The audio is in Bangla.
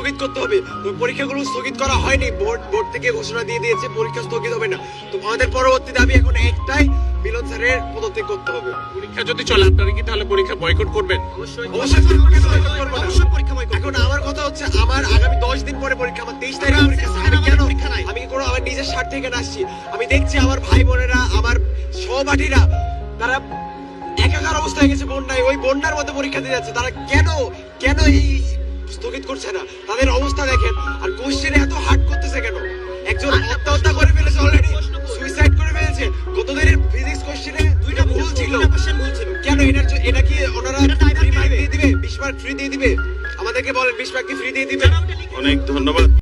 স্থগিত করতে হবে। তো পরীক্ষাগুলো স্থগিত করা হয়নি, বোর্ড থেকে ঘোষণা দিয়ে দিয়েছে পরীক্ষা স্থগিত হবে না। তো আমাদের পরবর্তী দাবি এখন একটাই, মিলন স্যারের পদত্যাগ করতে হবে। পরীক্ষা যদি চলে আপনারা কি তাহলে পরীক্ষা বয়কট করবেন? অবশ্যই পরীক্ষা বয়কট। এখন আমার কথা হচ্ছে, আমার আগামী 10 দিন পরে পরীক্ষা, আমার 23 তারিখে পরীক্ষা। আমি কেন আমি কি কোনো আমার নিজের স্বার্থে এখানে আসছি? আমি দেখছি আমার ভাই বোনেরা, আমার সহপাঠীরা, তারা একাকার অবস্থা হয়ে গেছে বন্যায়। ওই বন্যার মধ্যে পরীক্ষা দিয়ে যাচ্ছে। তারা কেন এই স্থগিত করছে না? তাদের অবস্থা দেখেন। আর কোশ্চেন এত হার্ড করতেছে কেন? একজন আত্মহত্যা করে ফেলেছে, অলরেডি সুইসাইড করে ফেলেছে। গতদিনের ফিজিক্স কোশ্চেনে 2টা ভুল ছিল। কেন এটা কি ওনারা ফ্রি মার্ক দিয়ে দিবে? 20 মার্ক ফ্রি দিয়ে দিবে? আমাদেরকে বলেন, 20 মার্ক কি ফ্রি দিয়ে দিবে? অনেক ধন্যবাদ।